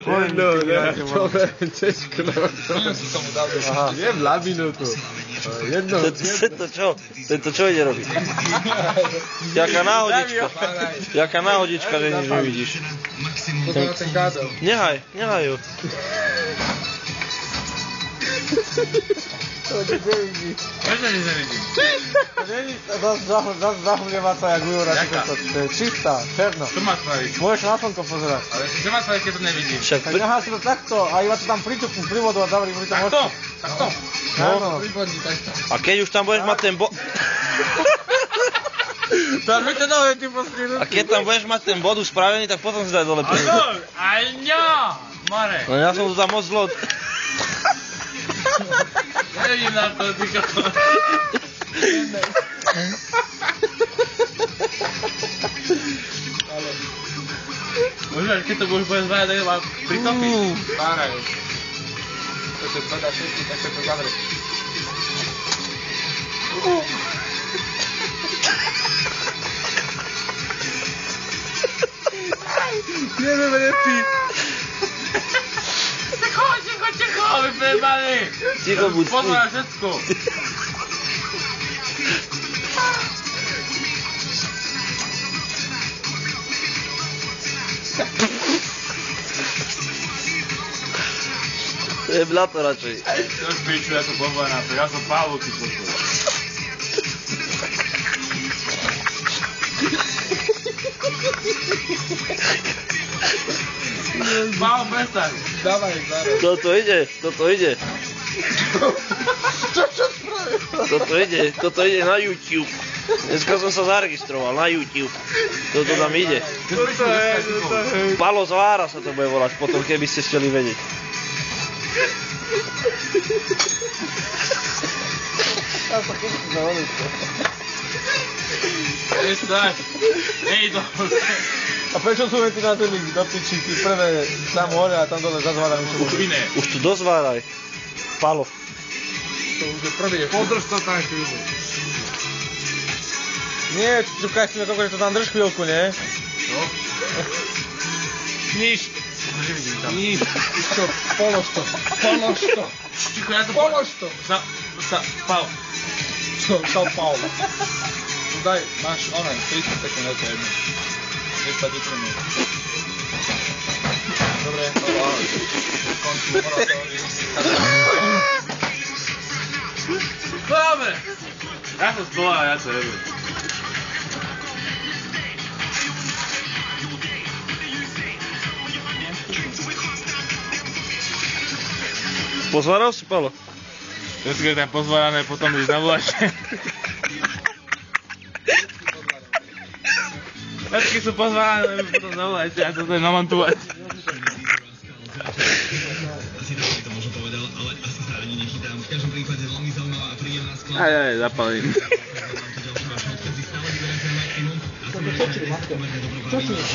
Jedno, ne, to je teško. Jem labinu tu. Jedno. Tento čo ide robiť? Jaká náhodička, že nič nevidíš. Pozor na ten kábel. Nehaj ju. Prečo nič nevidím? Zase zahmlieva sa jak Jura. To je čistá, černo. Čo má spraviť? Môžeš na slnko pozerať. Ale čo má spraviť, keď to nevidím? Tak nechá si to takto a iba to tam pricupnú privodu a zavri pri tom oči. Takto. No. A keď už tam budeš mať ten A keď tam budeš mať ten bod už spravený, tak potom si daj dole prvý. Aňo! More! No ja som tu tam moc zlo... Nevidím na to, ty kokos. Možno, keď to budeš zvárať, tak ma pritopíš. Zváraj. To sa podá všetky, tak sa to zavre. Jebeme nepí. Ticho, vy prejebali. Ticho buď. Pozor na všetko. To je blato radšej. Čo špiču, ja to pozor na to. Ja som Pavlo, ty kokos. Pavlo, prestaň. Dávaj, dávaj. Toto ide. Toto ide na YouTube. Dneska som sa zaregistroval na YouTube. Toto tam ide. Palo zvára sa to bude volať, potom keby ste chceli vedieť. Ja sa chytím za holičko. Ej, to. A prečo sú ventilátory do piči, tí prvé tam hore a tam dole zazvárajú čo Iné. Už tu dozváraj. Palo. To už je prvý. Podrž to tam chvíľu. Nie, čukáš si že to tam drž chvíľku, nie? Čo? Nič. Nevidím tam. Nič. Čo, polož to. Ticho, ja to Polož to. Pal. Čo, pal. Daj, máš 30 sekúnd, to je jedno. 10 minút. Dobre, končí moratórium. Dobre. Ja som stola, ja to robím. Pozváral si, Palo? Dneska je tam pozvárané, potom ideš na volače. Všetky sú pozvárané, potom na volače a to je namontovať. Asi tak to možno povedal, ale asi sa ani nechytám. V každom prípade veľmi zaujímavá a príjemná skladba. Aj, zapalím. Stále vyberám sa na maximum. A to je